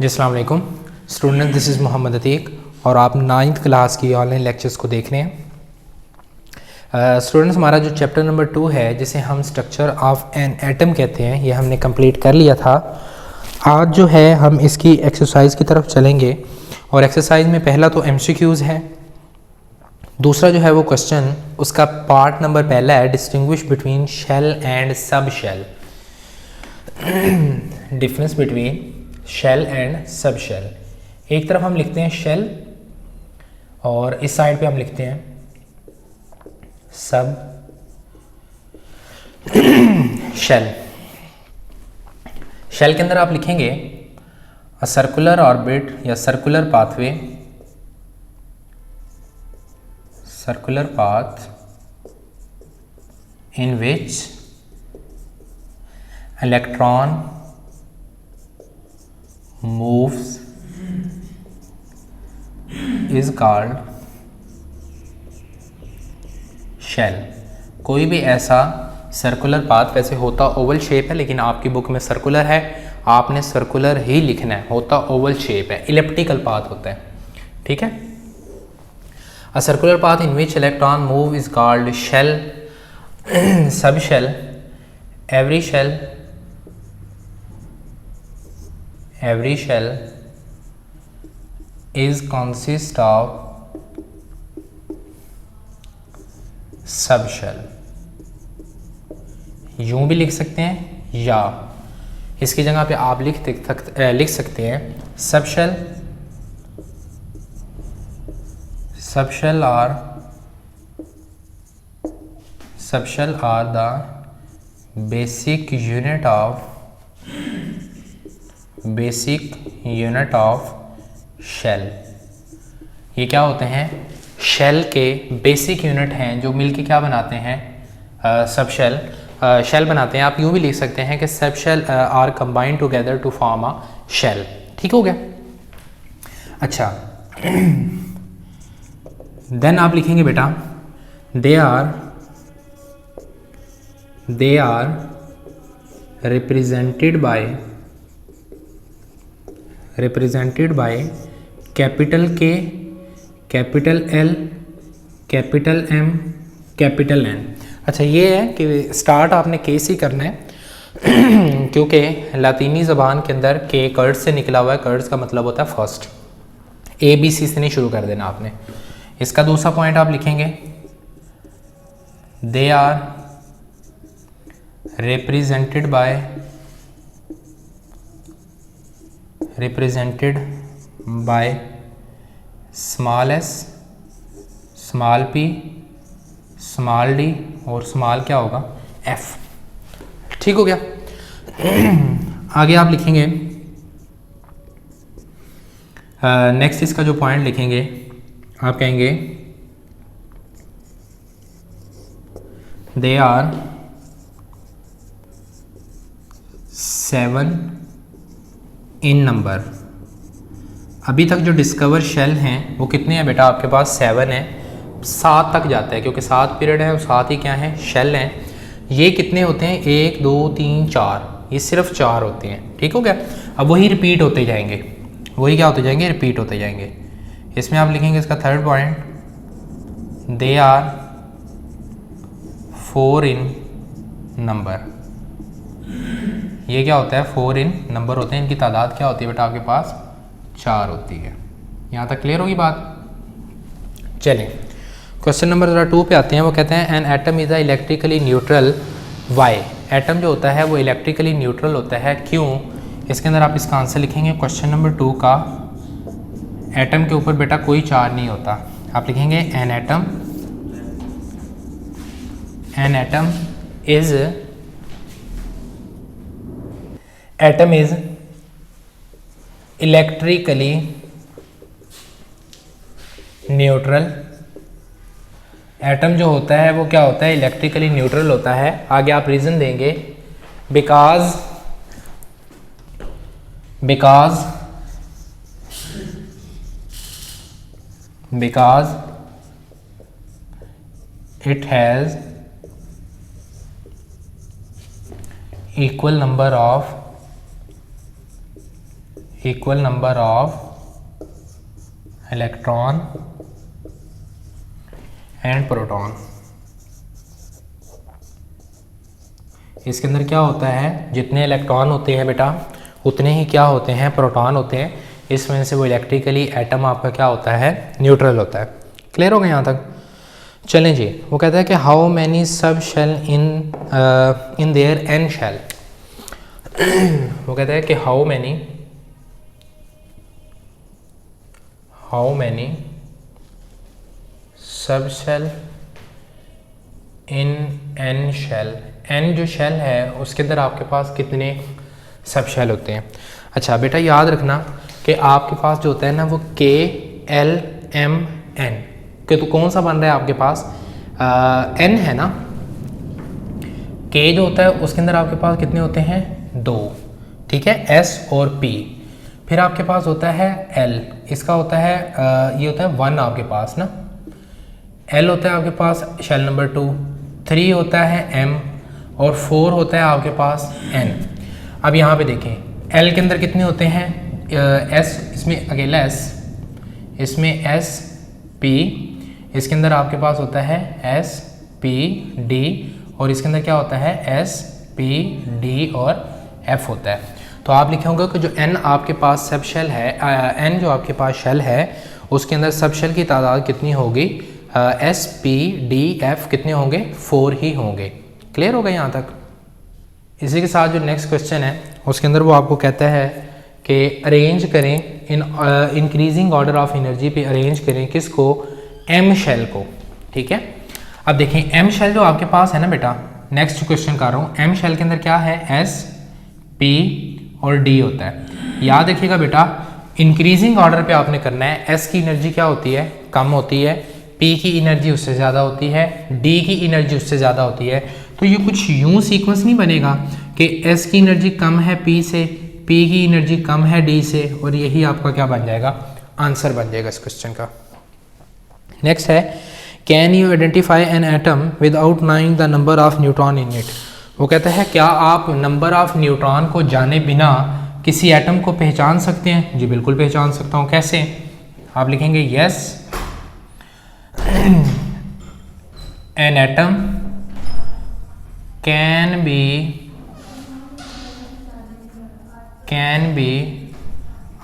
जी अस्सलाम वालेकुम student, this is Mohammad Atiq और आप 9th क्लास की ऑनलाइन लेक्चर्स को देख रहे हैं। स्टूडेंट्स, हमारा जो चैप्टर नंबर 2 है जिसे हम स्ट्रक्चर ऑफ एन एटम कहते हैं, ये हमने कंप्लीट कर लिया था। आज जो है हम इसकी एक्सरसाइज की तरफ चलेंगे और एक्सरसाइज में पहला तो MCQs है, दूसरा जो है वो क्वेश्चन, उसका पार्ट नंबर पहला है distinguish between shell and subshell. Difference between shell and subshell. एक तरफ हम लिखते हैं शेल और इस साइड पे हम लिखते हैं सब शेल। शेल के अंदर आप लिखेंगे अ सर्कुलर ऑर्बिट या circular pathway, circular path in which electron moves is called shell। कोई भी ऐसा सर्कुलर पाथ, वैसे होता ओवल शेप है लेकिन आपकी बुक में सर्कुलर है, आपने सर्कुलर ही लिखना है, होता ओवल शेप है, इलिप्टिकल पाथ होता है, ठीक है। A circular path in which electron move is called shell. Subshell, every shell is consist of subshell। यूं भी लिख सकते हैं या इसकी जगह पे आप लिख सकते हैं subshell. Subshell are the basic unit of shell. ये क्या होते हैं? शेल के बेसिक यूनिट हैं जो मिलके क्या बनाते हैं? सब शेल बनाते हैं। आप यूँ भी लिख सकते हैं कि subshell are combined together to form a shell. ठीक हो गया? अच्छा, देन आप लिखेंगे बेटा they are represented by capital K, capital L, capital M, capital N। अच्छा, ये है कि स्टार्ट आपने K से करना है क्योंकि लातीनी ज़बान के अंदर K कर्ड्स से निकला हुआ है। कर्ड्स का मतलब होता है फर्स्ट। ABC से नहीं शुरू कर देना आपने। इसका दूसरा पॉइंट आप लिखेंगे they are represented by small s, small p, small d और स्मॉल क्या होगा? f। ठीक हो गया? आगे आप लिखेंगे नेक्स्ट इसका जो पॉइंट लिखेंगे आप कहेंगे दे आर 7 इन नंबर। अभी तक जो डिस्कवर शेल हैं वो कितने हैं बेटा? आपके पास 7 है, 7 तक जाता है क्योंकि 7 पीरियड है और 7 ही क्या हैं? शेल हैं। ये कितने होते हैं? 1 2 3 4, ये सिर्फ 4 होते हैं। ठीक हो गया? अब वही रिपीट होते जाएंगे, वही क्या होते जाएंगे? रिपीट होते जाएंगे। इसमें आप लिखेंगे इसका third point they are 4 in number. ये क्या होता है? 4 इन नंबर होते हैं। इनकी तादाद क्या होती है बेटा? आपके पास 4 होती है। यहाँ तक क्लियर होगी बात? चलें, क्वेश्चन नंबर 2 पे आते हैं। वो कहते हैं an atom is a electrically neutral why. Atom जो होता है वो इलेक्ट्रिकली न्यूट्रल होता है, क्यों? इसके अंदर आप इसका आंसर लिखेंगे क्वेश्चन नंबर 2 का। एटम के ऊपर बेटा कोई चार्ज नहीं होता। आप लिखेंगे an atom is electrically neutral. Atom जो होता है वो क्या होता है? इलेक्ट्रिकली न्यूट्रल होता है। आगे आप रीजन देंगे because it has equal number of equal number of electron and proton. इसके अंदर क्या होता है, जितने इलेक्ट्रॉन होते हैं बेटा उतने ही क्या होते हैं, प्रोटॉन होते हैं। इस वजह से वो इलेक्ट्रिकली एटम आपका क्या होता है, न्यूट्रल होता है। क्लियर हो गया यहाँ तक? चलें जी, वो कहता है कि how many subshell in their n shell. वो कहता है कि how many subshell in n shell. N जो शेल है उसके अंदर आपके पास कितने सब शेल होते हैं? अच्छा बेटा याद रखना कि आपके पास जो होता है ना वो के एल एम एन के, तो कौन सा बन रहा है आपके पास, एन है ना। के जो होता है उसके अंदर आपके पास कितने होते हैं, 2, ठीक है, एस और पी। फिर आपके पास होता है एल, इसका होता है ये होता है 1 आपके पास ना। एल होता है आपके पास शेल नंबर 2, 3 होता है एम और 4 होता है आपके पास एन। अब यहाँ पे देखें एल के अंदर कितने होते हैं, एस, इसमें अकेला एस, इसमें एस पी, इसके अंदर आपके पास होता है एस पी डी और इसके अंदर क्या होता है, एस पी डी और एफ होता है। तो आप लिखे होंगे कि जो एन आपके पास सब शेल है, एन जो आपके पास शेल है उसके अंदर सब शेल की तादाद कितनी होगी, एस पी डी एफ कितने होंगे, 4 ही होंगे। क्लियर हो गया यहाँ तक? इसी के साथ जो नेक्स्ट क्वेश्चन है उसके अंदर वो आपको कहता है कि अरेंज करें in increasing order of energy पे अरेंज करें किसको, एम शेल को। ठीक है, अब देखें एम शेल जो आपके पास है ना बेटा, नेक्स्ट क्वेश्चन कर रहा हूँ, एम शेल के अंदर क्या है, एस पी और डी होता है। याद रखिएगा बेटा इंक्रीजिंग ऑर्डर पे आपने करना है। एस की एनर्जी क्या होती है, कम होती है, पी की एनर्जी उससे ज़्यादा होती है, डी की एनर्जी उससे ज़्यादा होती है। तो ये कुछ यूं सीक्वेंस नहीं बनेगा कि एस की एनर्जी कम है पी से, पी की एनर्जी कम है डी से, और यही आपका क्या बन जाएगा, आंसर बन जाएगा इस क्वेश्चन का। नेक्स्ट है, can you identify an atom without knowing the number of neutron in it. वो कहता है क्या आप नंबर ऑफ न्यूट्रॉन को जाने बिना किसी एटम को पहचान सकते हैं? जी बिल्कुल पहचान सकता हूँ। कैसे? आप लिखेंगे yes an atom can be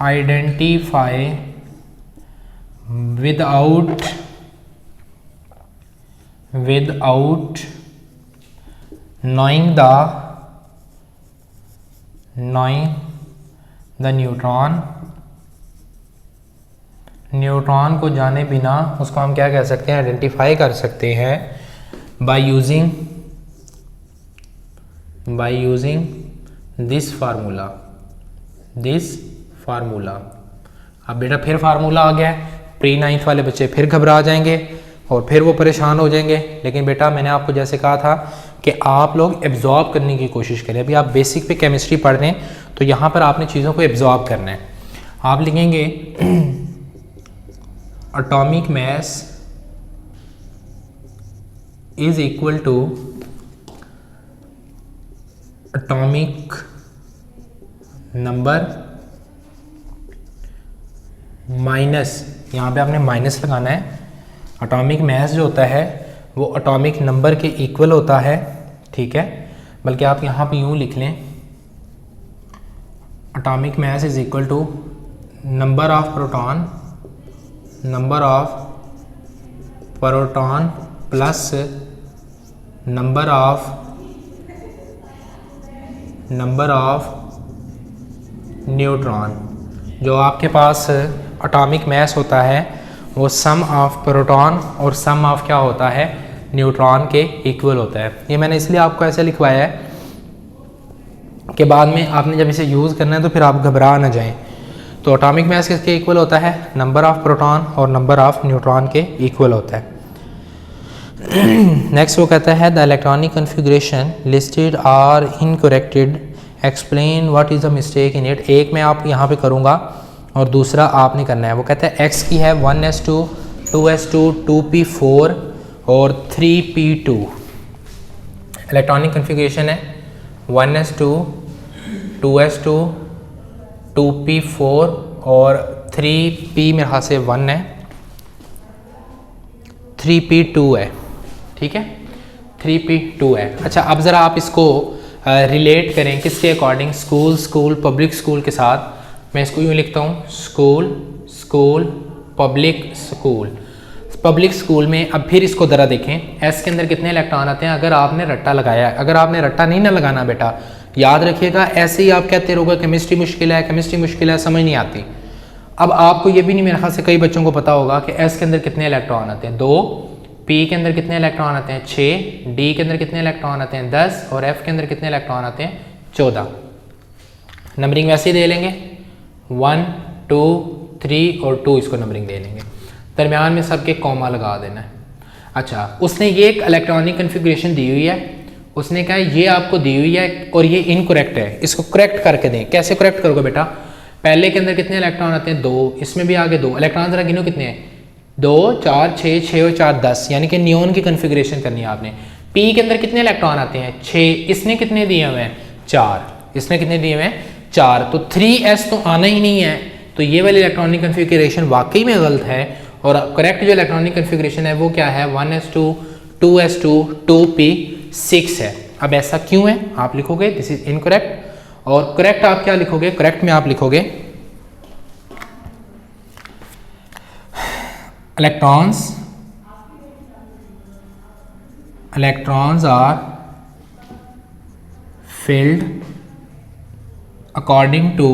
identify without knowing the neutron को जाने बिना उसको हम क्या कह सकते हैं, आइडेंटिफाई कर सकते हैं बाय यूजिंग दिस फार्मूला। अब बेटा फिर फार्मूला आ गया है, प्री 9th वाले बच्चे फिर घबरा जाएंगे और फिर वो परेशान हो जाएंगे। लेकिन बेटा मैंने आपको जैसे कहा था कि आप लोग एब्जॉर्ब करने की कोशिश करें। अभी आप बेसिक पे केमिस्ट्री पढ़ रहे हैं तो यहाँ पर आपने चीज़ों को एब्जॉर्ब करना है। आप लिखेंगे atomic mass is equal to atomic number minus, यहाँ पे आपने माइनस लगाना है। एटॉमिक मास जो होता है वो एटॉमिक नंबर के इक्वल होता है, ठीक है। बल्कि आप यहाँ पे यूँ लिख लें, atomic mass is equal to number of proton plus number of neutron. जो आपके पास एटॉमिक मास होता है वो सम ऑफ प्रोटॉन और सम ऑफ क्या होता है, न्यूट्रॉन के इक्वल होता है। ये मैंने इसलिए आपको ऐसे लिखवाया है कि बाद में आपने जब इसे यूज़ करना है तो फिर आप घबरा ना जाएं। तो एटॉमिक मास किसके इक्वल होता है, नंबर ऑफ प्रोटॉन और नंबर ऑफ न्यूट्रॉन के इक्वल होता है। नेक्स्ट वो कहता है the electronic configuration listed are incorrected, explain what is the mistake in it. एक मैं आप यहाँ पे करूँगा और दूसरा आपने करना है। वो कहता है x की है 1s2 2s2 2p4 और 3p2। इलेक्ट्रॉनिक कन्फिग्रेशन है 1s2 2s2 2p 4 और 3p मेरे ख्याल से 1 है, 3p 2 है, ठीक है, 3p 2 है। अच्छा अब ज़रा आप इसको रिलेट करें किसके अकॉर्डिंग, स्कूल पब्लिक स्कूल के साथ। मैं इसको यूँ लिखता हूँ, स्कूल पब्लिक स्कूल में। अब फिर इसको ज़रा देखें, एस के अंदर कितने इलेक्ट्रॉन आते हैं। अगर आपने रट्टा लगाया, अगर आपने रट्टा नहीं ना लगाना बेटा, याद रखिएगा, ऐसे ही आप कहते रहोगे केमिस्ट्री मुश्किल है, समझ नहीं आती। अब आपको ये भी नहीं, मेरे ख्याल से कई बच्चों को पता होगा कि एस के अंदर कितने इलेक्ट्रॉन आते हैं, 2, पी के अंदर कितने इलेक्ट्रॉन आते हैं, 6, डी के अंदर कितने इलेक्ट्रॉन आते हैं, 10, और एफ के अंदर कितने इलेक्ट्रॉन आते हैं, 14। नंबरिंग वैसे ही दे लेंगे, 1, 2, 3 और 2 इसको नंबरिंग दे लेंगे। दरमियान में सबके कॉमा लगा देना है। अच्छा, उसने ये एक इलेक्ट्रॉनिक कन्फिग्रेशन दी हुई है, उसने कहा ये आपको दी हुई है और ये इनकरेक्ट है, इसको करेक्ट करके दें। कैसे करेक्ट करोगे बेटा, पहले के अंदर कितने इलेक्ट्रॉन आते हैं, 2, इसमें भी आगे 2 इलेक्ट्रॉन, जरा गिनो कितने हैं, 2, 4, 6 और 4 10, यानी कि नियोन की कन्फिग्रेशन करनी है आपने। पी के अंदर कितने इलेक्ट्रॉन आते हैं, 6, इसने कितने दिए हुए हैं, 4, इसने कितने दिए हुए हैं, 4, तो 3s तो आना ही नहीं है। तो ये वाली इलेक्ट्रॉनिक कन्फिग्रेशन वाकई में गलत है, और करेक्ट जो इलेक्ट्रॉनिक कन्फिग्रेशन है वो क्या है, 1s2 2s2 2p6 है। अब ऐसा क्यों है, आप लिखोगे दिस इज इनकरेक्ट, और करेक्ट आप क्या लिखोगे, करेक्ट में आप लिखोगे electrons are filled according to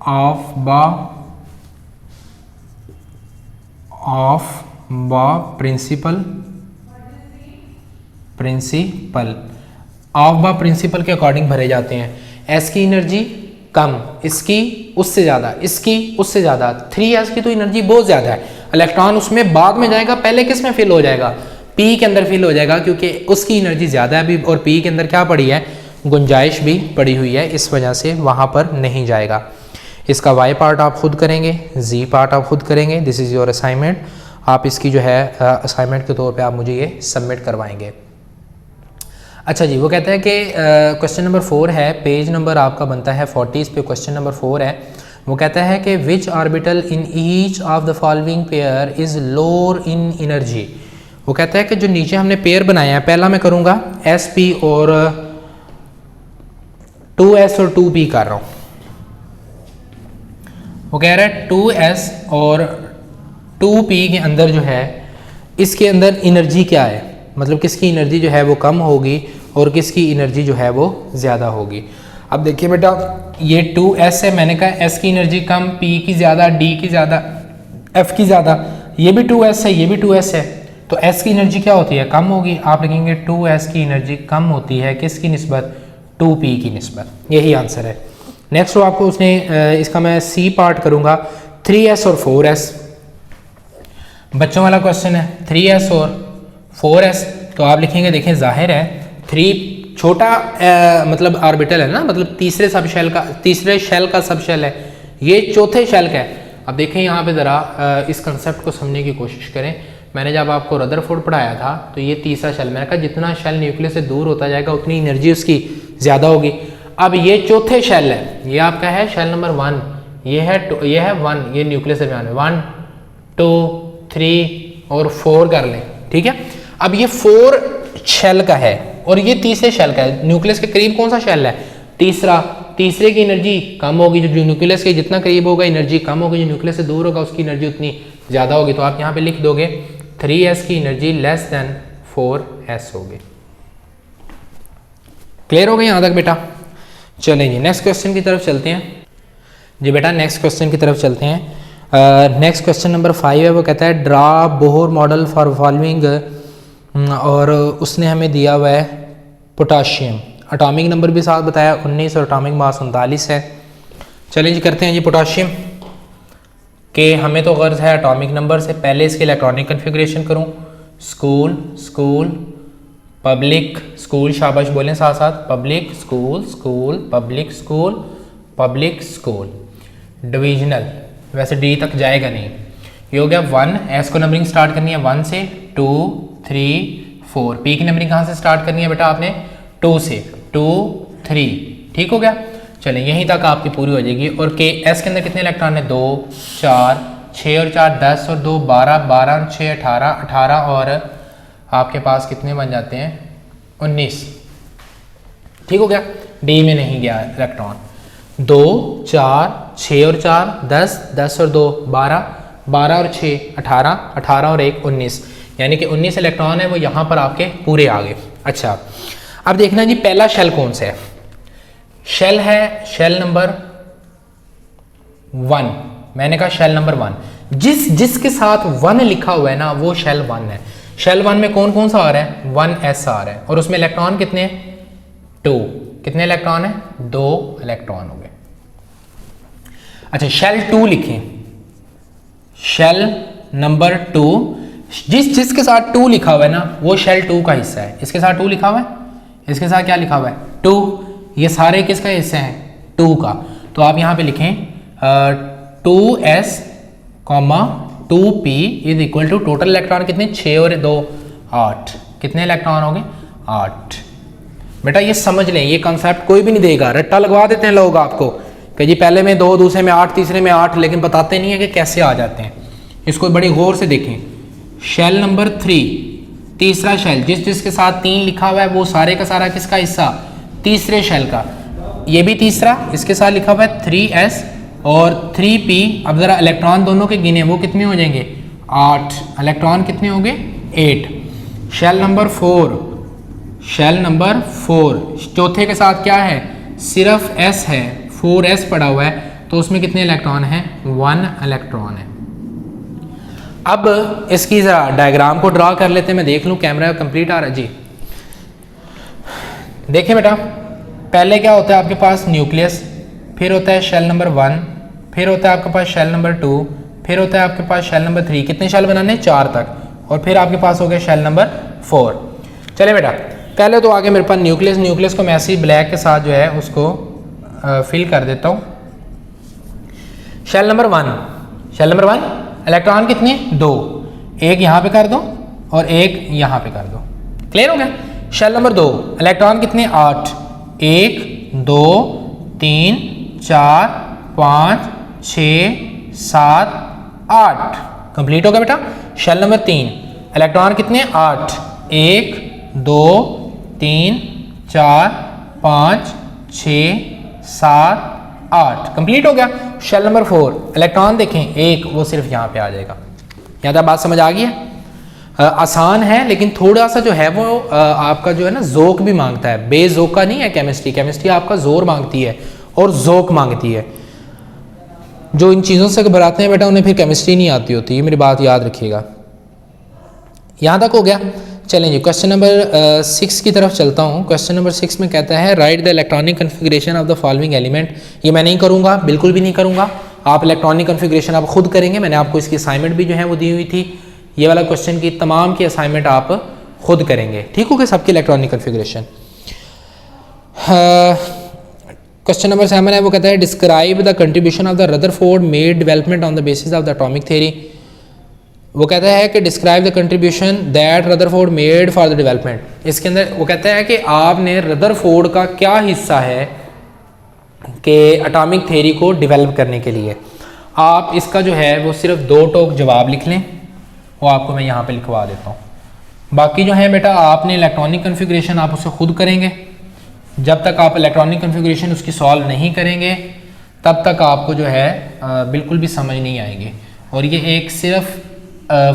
Aufbau principle Aufbau principle के अकॉर्डिंग भरे जाते हैं। एस की एनर्जी कम, इसकी उससे ज़्यादा, इसकी उससे ज़्यादा, 3s की तो एनर्जी बहुत ज़्यादा है, इलेक्ट्रॉन उसमें बाद में जाएगा, पहले किस में फिल हो जाएगा, पी के अंदर फिल हो जाएगा, क्योंकि उसकी एनर्जी ज़्यादा है अभी, और पी के अंदर क्या पड़ी है, गुंजाइश भी पड़ी हुई है, इस वजह से वहाँ पर नहीं जाएगा। इसका वाई पार्ट आप खुद करेंगे, जी पार्ट आप खुद करेंगे, दिस इज़ योर असाइनमेंट। आप इसकी जो है असाइनमेंट के तौर पे आप मुझे ये सबमिट करवाएंगे। अच्छा जी, वो कहता है कि क्वेश्चन नंबर 4 है, पेज नंबर आपका बनता है 40 पे, क्वेश्चन नंबर 4 है। वो कहता है कि which orbital in each of the following pair is lower in energy. वो कहता है कि जो नीचे हमने पेयर बनाया है, पहला मैं करूँगा sp और 2s और 2p कर रहा हूँ। वो कह रहा है 2s और 2p के अंदर जो है, इसके अंदर एनर्जी क्या है, मतलब किसकी एनर्जी जो है वो कम होगी और किसकी एनर्जी जो है वो ज़्यादा होगी। अब देखिए बेटा, ये 2s है, मैंने कहा s की एनर्जी कम, p की ज़्यादा, d की ज़्यादा, f की ज़्यादा, ये भी 2s है, ये भी 2s है, तो s की एनर्जी क्या होती है, कम होगी। आप लिखेंगे 2s की एनर्जी कम होती है किसकी निस्बत, 2p की निस्बत, यही आंसर है। नेक्स्ट तो आपको उसने इसका मैं c पार्ट करूँगा, 3s और 4s, बच्चों वाला क्वेश्चन है, 3s और 4s, तो आप लिखेंगे, देखें जाहिर है 3 छोटा मतलब ऑर्बिटल है ना, मतलब तीसरे शेल का सब शेल है, ये चौथे शेल का है। अब देखें यहाँ पे ज़रा इस कंसेप्ट को समझने की कोशिश करें। मैंने जब आपको रदरफोर्ड पढ़ाया था तो ये तीसरा शेल, मैंने कहा जितना शेल न्यूक्लियस से दूर होता जाएगा उतनी एनर्जी उसकी ज़्यादा होगी। अब ये चौथे शेल है, ये आपका है शेल नंबर 1, ये है 1, ये न्यूक्लियस से 1 2 3 और 4 कर लें, ठीक है। अब ये 4 शेल का है और ये तीसरे शेल का है, न्यूक्लियस के करीब कौन सा शेल है, तीसरे की एनर्जी कम होगी, जो न्यूक्लियस के जितना करीब होगा एनर्जी कम होगी, जो न्यूक्लियस से दूर होगा उसकी एनर्जी उतनी ज़्यादा होगी। तो आप यहाँ पे लिख दोगे 3s की एनर्जी लेस देन 4s होगी। क्लियर हो गई यहाँ तक बेटा? चलें जी नेक्स्ट क्वेश्चन की तरफ चलते हैं। जी बेटा नेक्स्ट क्वेश्चन की तरफ चलते हैं। नेक्स्ट क्वेश्चन नंबर 5 है, वो कहता है draw Bohr model for following, और उसने हमें दिया हुआ है पोटाशियम, एटॉमिक नंबर भी साथ बताया 19 और एटॉमिक मास 39 है। चलें जी करते हैं जी पोटाशियम के, हमें तो गर्ज है एटॉमिक नंबर से, पहले इसके इलेक्ट्रॉनिक कन्फिग्रेशन करूं, स्कूल पब्लिक स्कूल, शाबाश बोलें साथ साथ, public school public school, divisional वैसे डी तक जाएगा नहीं, ये हो गया 1, एस को नंबरिंग स्टार्ट करनी है 1 से 2 3 4, पी की नंबरिंग कहाँ से स्टार्ट करनी है बेटा आपने 2 से, 2 3। ठीक हो गया, चलें यहीं तक आपकी पूरी हो जाएगी। और के एस के अंदर कितने इलेक्ट्रॉन है? 2 4 6 और 4 10 और 2 12, 12 और 6 18, 18 और आपके पास कितने बन जाते हैं? 19। ठीक हो गया, डी में नहीं गया इलेक्ट्रॉन। 2 4 6 और 4 10, 10 और 2 12, 12 और 6 18, 18 और 1 19, यानी कि 19 इलेक्ट्रॉन है वो यहाँ पर आपके पूरे आ गए। अच्छा, अब देखना जी पहला शेल कौन सा है? शेल है शेल नंबर 1। मैंने कहा शेल नंबर 1, जिसके साथ 1 लिखा हुआ है ना वो शेल 1 है। शेल 1 में कौन कौन सा आ रहा है? 1s आ रहा है और उसमें इलेक्ट्रॉन कितने हैं? 2। कितने इलेक्ट्रॉन है? 2 इलेक्ट्रॉन हो गए। अच्छा, शेल 2 लिखें, शेल नंबर 2, जिसके साथ 2 लिखा हुआ है ना वो शेल 2 का हिस्सा है। इसके साथ 2 लिखा हुआ है, इसके साथ क्या लिखा हुआ है? 2। ये सारे किसका हिस्सा है? 2 का। तो आप यहाँ पे लिखें 2s, 2p is equal to total electron कितने? 6 और 2 8। कितने इलेक्ट्रॉन हो गए? 8। बेटा ये समझ लें, ये कॉन्सेप्ट कोई भी नहीं देगा, रट्टा लगवा देते हैं लोग आपको कि जी पहले में 2, दूसरे में 8, तीसरे में 8, लेकिन बताते नहीं है कि कैसे आ जाते हैं। इसको बड़ी गौर से देखें। शेल नंबर 3, तीसरा शेल, जिसके साथ 3 लिखा हुआ है वो सारे का सारा किसका हिस्सा? तीसरे शेल का। ये भी तीसरा, इसके साथ लिखा हुआ है 3s और 3p। अब जरा इलेक्ट्रॉन दोनों के गिने, वो कितने हो जाएंगे? 8। इलेक्ट्रॉन कितने हो गए? 8। शेल नंबर 4, शेल नंबर 4, चौथे के साथ क्या है? सिर्फ s है, 4s पड़ा हुआ है, तो उसमें कितने इलेक्ट्रॉन हैं? 1 इलेक्ट्रॉन है। अब इसकी जरा डायग्राम को ड्रा कर लेते हैं, मैं देख लूं कैमरा कंप्लीट आ रहा है जी। देखिए बेटा, पहले क्या होता है आपके पास? न्यूक्लियस, फिर होता है शेल नंबर 1, फिर होता है आपके पास शेल नंबर 2, फिर होता है आपके पास शेल नंबर 3। कितने शेल बनाने? 4 तक। और फिर आपके पास हो गया शेल नंबर 4। चले बेटा, पहले तो आगे मेरे पास न्यूक्लियस को मैं ऐसे ही ब्लैक के साथ जो है उसको फिल कर देता हूँ। शेल नंबर 1, इलेक्ट्रॉन कितने? 2। एक यहाँ पे कर दो और एक यहाँ पे कर दो। क्लियर हो गया? शेल नंबर 2, इलेक्ट्रॉन कितने? 8। 1 2 3 4 5 6 7 8। कंप्लीट हो गया बेटा। शेल नंबर 3, इलेक्ट्रॉन कितने? 8। 1 2 3 4 5 6 7 8। कंप्लीट हो गया। शेल नंबर 4, इलेक्ट्रॉन देखें 1, वो सिर्फ यहाँ पे आ जाएगा। यहाँ तक बात समझ आ गई है? आसान है, लेकिन थोड़ा सा जो है वो आपका जो है ना ज़ोक भी मांगता है। बेज़ोक का नहीं है केमिस्ट्री आपका ज़ोर मांगती है और ज़ोक मांगती है। जो इन चीज़ों से घबराते हैं बेटा उन्हें फिर केमिस्ट्री नहीं आती होती, ये मेरी बात याद रखिएगा। यहाँ तक हो गया। चलें जी, क्वेश्चन नंबर 6 की तरफ चलता हूँ। क्वेश्चन नंबर 6 में कहता है right the electronic configuration of the following element. ये मैं नहीं करूँगा, बिल्कुल भी नहीं करूँगा, आप इलेक्ट्रॉनिक कन्फिग्रेशन आप खुद करेंगे। मैंने आपको इसकी असाइनमेंट भी जो है वो दी हुई थी। ये वाला क्वेश्चन की तमाम की असाइनमेंट आप खुद करेंगे। ठीक हो गया? सबकी इलेक्ट्रॉनिक कन्फिग्रेशन। क्वेश्चन नंबर 7 है, वो कहता है describe the contribution of the Rutherford made development on the basis of the atomic theory. वो कहता है कि describe the contribution that Rutherford made for the development. इसके अंदर वो कहता है कि आपने रदरफोर्ड का क्या हिस्सा है कि एटॉमिक थ्योरी को डेवलप करने के लिए। आप इसका जो है वो सिर्फ 2 टोक जवाब लिख लें, वो आपको मैं यहाँ पे लिखवा देता हूँ। बाकी जो है बेटा आपने इलेक्ट्रॉनिक कन्फिग्रेशन आप उसे खुद करेंगे। जब तक आप इलेक्ट्रॉनिक कन्फिग्रेशन उसकी सॉल्व नहीं करेंगे तब तक आपको जो है बिल्कुल भी समझ नहीं आएगी। और ये एक सिर्फ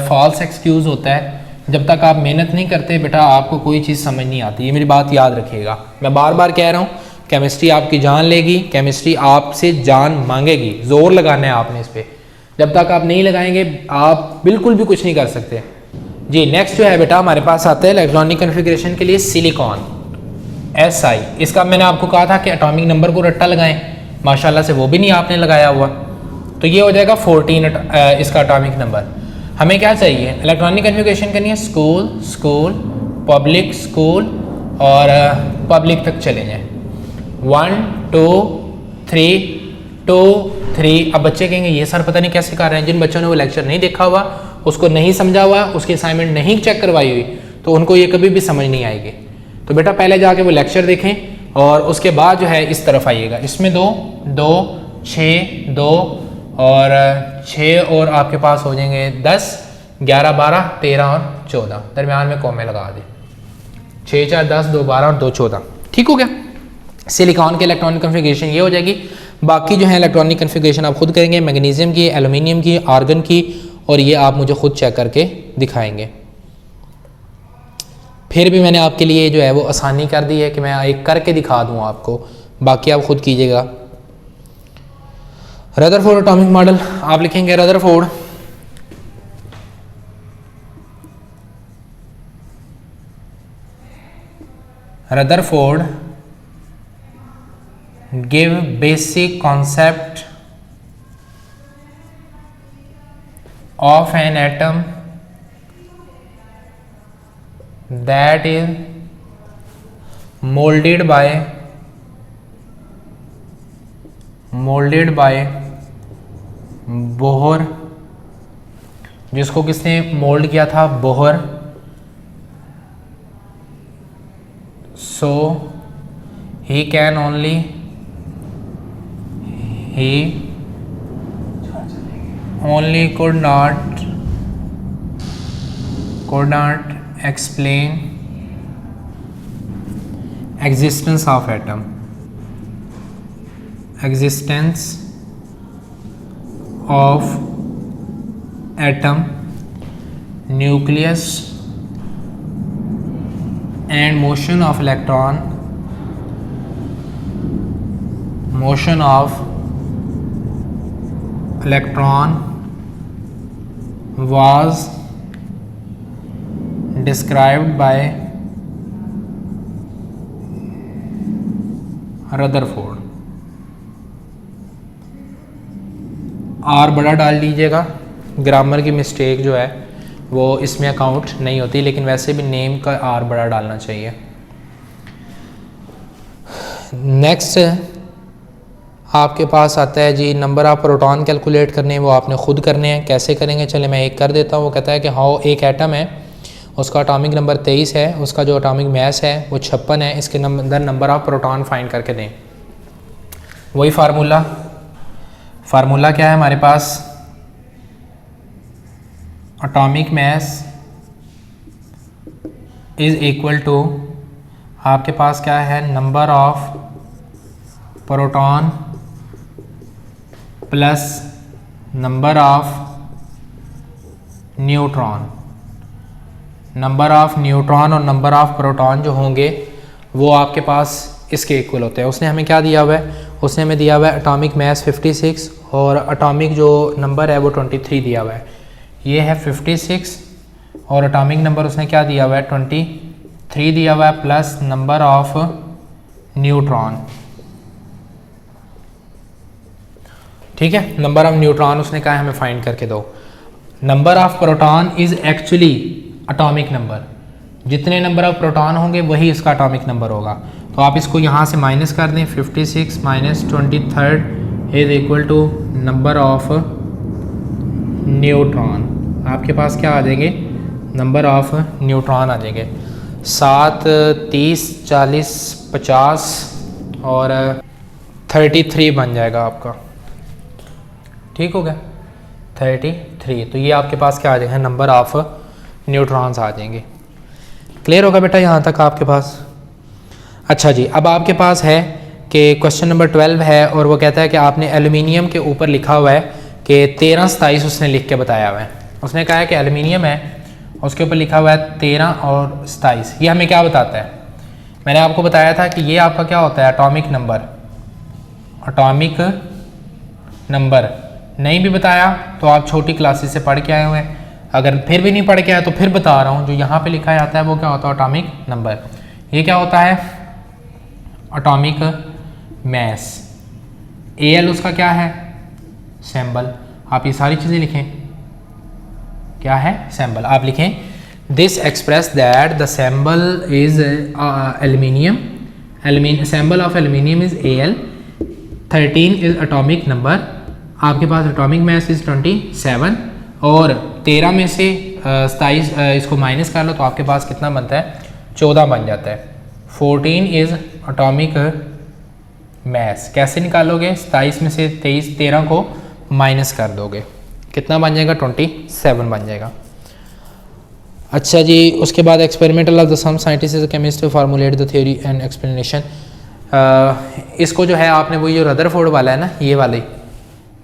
फॉल्स एक्सक्यूज़ होता है। जब तक आप मेहनत नहीं करते बेटा आपको कोई चीज़ समझ नहीं आती। ये मेरी बात याद रखिएगा, मैं बार बार कह रहा हूँ, केमिस्ट्री आपकी जान लेगी, केमिस्ट्री आपसे जान मांगेगी। ज़ोर लगाना है आपने इस पर। जब तक आप नहीं लगाएंगे आप बिल्कुल भी कुछ नहीं कर सकते जी। नेक्स्ट जो है बेटा हमारे पास आता है इलेक्ट्रॉनिक कन्फिग्रेशन के लिए सिलिकॉन Si। इसका मैंने आपको कहा था कि एटॉमिक नंबर को रट्टा लगाएं, माशाल्लाह से वो भी नहीं आपने लगाया हुआ। तो ये हो जाएगा 14 इसका एटॉमिक नंबर। हमें क्या चाहिए? इलेक्ट्रॉनिक कन्फिग्रेशन करनी है स्कूल पब्लिक स्कूल और पब्लिक तक चले जाएँ। 1 2 3 2 3। अब बच्चे कहेंगे ये सर पता नहीं कैसे कर रहे हैं। जिन बच्चों ने वो लेक्चर नहीं देखा हुआ, उसको नहीं समझा हुआ, उसकी असाइनमेंट नहीं चेक करवाई हुई, तो उनको ये कभी भी समझ नहीं आएगी। तो बेटा पहले जाके वो लेक्चर देखें और उसके बाद जो है इस तरफ आइएगा, इसमें 2 2 6 2 और 6 और आपके पास हो जाएंगे 10 11 12 13 और 14, दरमियान में कॉमे लगा दे, 6 4 10 2 12 और 2 14। ठीक हो गया। सिलिकॉन के इलेक्ट्रॉनिक कन्फिगरेशन ये हो जाएगी। बाकी जो है इलेक्ट्रॉनिक कन्फिगरेशन आप खुद करेंगे, मैग्नीशियम की, एल्यूमिनियम की, आर्गन की, और ये आप मुझे खुद चेक करके दिखाएंगे। फिर भी मैंने आपके लिए जो है वो आसानी कर दी है कि मैं एक करके दिखा दूँ आपको, बाकी आप खुद कीजिएगा। रदरफोर्ड एटॉमिक मॉडल आप लिखेंगे Rutherford give basic concept of an atom that is molded by Bohr, जिसको किसने मोल्ड किया था? Bohr. So he only could not explain existence of atom, nucleus and motion of electron was described by Rutherford. R बड़ा डाल दीजिएगा, grammar की mistake जो है वो इसमें अकाउंट नहीं होती, लेकिन वैसे भी नेम का आर बड़ा डालना चाहिए। नेक्स्ट आपके पास आता है जी नंबर ऑफ प्रोटॉन कैलकुलेट करने हैं, वो आपने खुद करने हैं। कैसे करेंगे? चले मैं एक कर देता हूँ। वो कहता है कि हाउ एक एटम है, उसका एटॉमिक नंबर 23 है, उसका जो एटॉमिक मास है वो 56 है, इसके अंदर नंबर ऑफ प्रोटॉन फाइंड करके दें। वही फार्मूला क्या है हमारे पास? Atomic mass is equal to आपके पास क्या है? Number of proton plus number of neutron. Number of neutron और नंबर ऑफ प्रोटॉन जो होंगे वो आपके पास इसके इक्वल होते हैं। उसने हमें क्या दिया हुआ है? उसने हमें दिया हुआ है एटॉमिक मास 56 और एटॉमिक जो नंबर है वो 23 दिया हुआ है। ये है 56 और एटॉमिक नंबर उसने क्या दिया हुआ है? 23 दिया हुआ है प्लस नंबर ऑफ न्यूट्रॉन। ठीक है, नंबर ऑफ न्यूट्रॉन उसने कहा हमें फाइंड करके दो। Number of proton is actually atomic number, जितने नंबर ऑफ प्रोटॉन होंगे वही इसका एटॉमिक नंबर होगा। तो आप इसको यहाँ से माइनस कर दें, 56 minus 23 is equal to number of neutron. आपके पास क्या आ जाएंगे? नंबर ऑफ न्यूट्रॉन आ जाएंगे 7 30 40 50 और 33 बन जाएगा आपका। ठीक हो गया, 33। तो ये आपके पास क्या आ जाएगा? नंबर ऑफ न्यूट्रॉन्स आ जाएंगे। क्लियर होगा बेटा यहाँ तक आपके पास? अच्छा जी, अब आपके पास है कि क्वेश्चन नंबर 12 है और वो कहता है कि आपने एल्यूमिनियम के ऊपर लिखा हुआ है कि 1327 उसने लिख के बताया हुआ है। उसने कहा है कि एल्यूमिनियम है, उसके ऊपर लिखा हुआ है 13 और 27। ये हमें क्या बताता है? मैंने आपको बताया था कि ये आपका क्या होता है? Atomic number. नहीं भी बताया तो आप छोटी क्लासेस से पढ़ के आए हुए हैं, अगर फिर भी नहीं पढ़ के आए तो फिर बता रहा हूँ, जो यहाँ पे लिखा जाता है वो क्या होता है? Atomic number. ये क्या होता है? Atomic mass. Al उसका क्या है? सैम्बल। आप ये सारी चीज़ें लिखें, क्या है? सैम्बल। आप लिखें this express that the sample is aluminium, sample of aluminium is Al, 13 is atomic number, आपके पास एटॉमिक मास इज 27 और 13 में से 27 इसको माइनस कर लो तो आपके पास कितना बनता है? 14 बन जाता है। 14 इज एटॉमिक मास कैसे निकालोगे? 27 में से 13 को माइनस कर दोगे, कितना बन जाएगा? 27 बन जाएगा। अच्छा जी, उसके बाद experimental of the some scientist chemist formulate the theory and explanation. इसको जो है आपने वो जो रदरफोर्ड वाला है ना, ये वाली,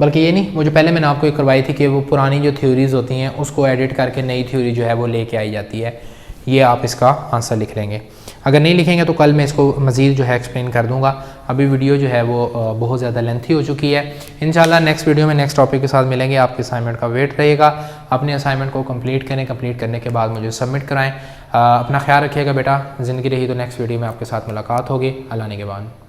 बल्कि ये नहीं, वो जो पहले मैंने आपको एक करवाई थी कि वो पुरानी जो थ्योरीज़ होती हैं उसको एडिट करके नई थ्योरी जो है वो लेके आई जाती है, ये आप इसका आंसर लिख लेंगे। अगर नहीं लिखेंगे तो कल मैं इसको मज़ीद जो है एक्सप्लेन कर दूंगा। अभी वीडियो जो है वो बहुत ज़्यादा लेंथी हो चुकी है। इंशाल्लाह नेक्स्ट वीडियो में नेक्स्ट टॉपिक के साथ मिलेंगे। आपके असाइनमेंट का वेट रहेगा। अपने असाइनमेंट को कंप्लीट करें, कंप्लीट करने के बाद मुझे सबमिट कराएँ। अपना ख्याल रखिएगा बेटा। ज़िंदगी रही तो नेक्स्ट वीडियो में आपके साथ मुलाकात होगी। अल्लाह ने के बाद।